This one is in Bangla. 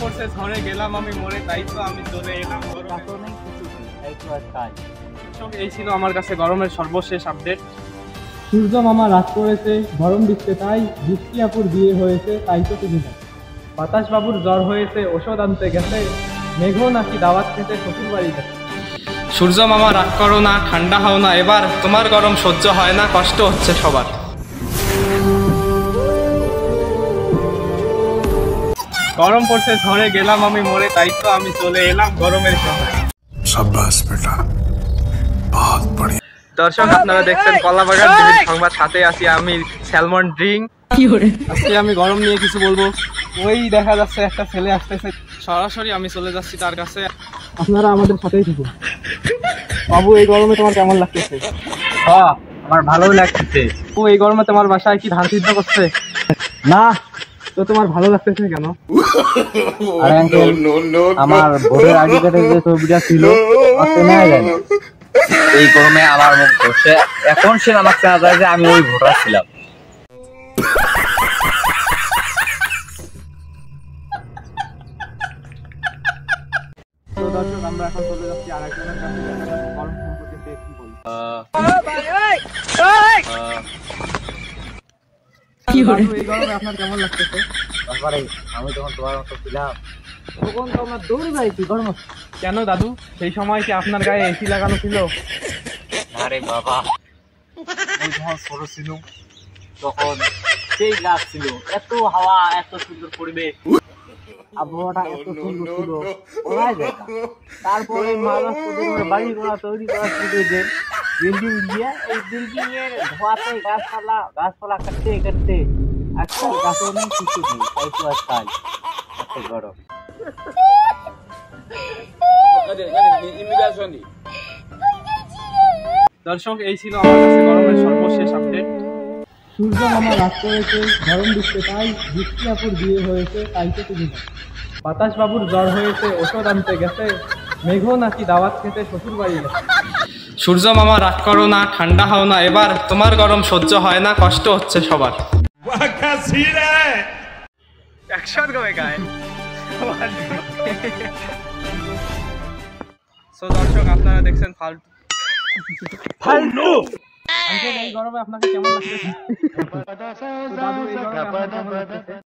পড়ছে ঝড়ে গেলাম আমি মরে, তাই তো আমি চলে এলাম। এই ছিল আমার কাছে গরমের সর্বশেষ আপডেট। সূর্য মামা রাত করেছে, গরম দিচ্ছে তাই, বৃষ্টি আপুর বিয়ে হয়েছে তাই তো তুমি না। বাতাস বাবুর জ্বর হয়েছে, ওষুধ আনতে গেছে, মেঘও নাকি দাওয়াত খেতে শ্বশুর বাড়ি গেছে। সূর্য মামা রাগ করো না, ঠান্ডা হও না এবার, তোমার গরম সহ্য হয় না, কষ্ট হচ্ছে সবার। গরম পড়ছে ঝড়ে গেলাম আমি মরে, তাই তো আমি চলে এলাম গরমের শহরে। शाबाश बेटा, बहुत बढ़िया। দর্শক আপনারা দেখছেন কলাবাগান টিভির সংবাদ, সাথে আছি আমি স্যালমন ড্রিঙ্ক। আজকে আমি গরম নিয়ে কিছু বলবো। ওই দেখা যাচ্ছে একটা ছেলে আসতেছে, সরাসরি আমি চলে যাচ্ছি তার কাছে। আপনারা আমাদের সাথেই থাকুন। বাবু, এই গরমে তোমার কেমন লাগতেছে? হ্যাঁ, আমার ভালোই লাগতেছে। ও, এই গরমে তোমার বাসায় কি ধান সিদ্ধ করছে? না, তো তোমার ভালো লাগতেছে কেন? আরে আঙ্কেল, আমার ভোটের আইডি কার্ডে যে ছবিটা ছিল আমার চেনা যায় না। এই গরমে আমার মুখ ঘষে এখন সে আমার চেনা যায় যে আমি ওই ভোটার ছিলাম। তো দর্শক, আমরা এখন চলে যাচ্ছি আরেকজনের কাছে, দেখা যাক গরম সম্পর্কে সে কি বলে। বাবু, এই গরমে আপনার কেমন লাগতেছে? তারপরে আমি যখন তোমার মতো ছিলাম তখন তো আমরা দৌড়ে যাইছি গরম। কেন দাদু, সেই সময় কি আপনার গায়ে এসি লাগানো ছিল? আরে বাবা, আমি যখন ছোট ছিলাম তখন সেই গাছ ছিল, এত হাওয়া, এত সুন্দর পরিবেশ, আবহাওয়াটা এত সুন্দর ছিল, বলাই যায় না। তারপরে মানুষ বাড়ি ঘোড়া তৈরি করা শুরু যে বিল্ডিং দিয়ে, এই বিল্ডিং এর ধোয়াতে গাছপালা কাটতে কাটতে আজকাল গাছও নেই, কিছু নেই, তাই তো আজকাল এত গরম। দর্শক, এই ছিল আমার কাছে গরমের সর্বশেষ আপডেট। সূর্য মামা রাত করেছে, গরম দিচ্ছে তাই, বৃষ্টি আপুর বিয়ে হয়েছে তাই তো তুমি না। বাতাস বাবুর জ্বর হয়েছে, ওষুধ আনতে গেছে, মেঘও নাকি দাওয়াত খেতে শ্বশুর বাড়ি গেছে। সূর্য মামা রাগ করো না, ঠান্ডা হও না এবার, তোমার গরম সহ্য হয় না, কষ্ট হচ্ছে সবার। অ্যাকশন কবে গায়। সো দর্শক, আপনারা দেখছেন ফালতু। আঙ্কেল, এই গরমে আপনাকে কেমন লাগতেছে? দাদু, এই গরমে আপনার কেমন লাগতেছে?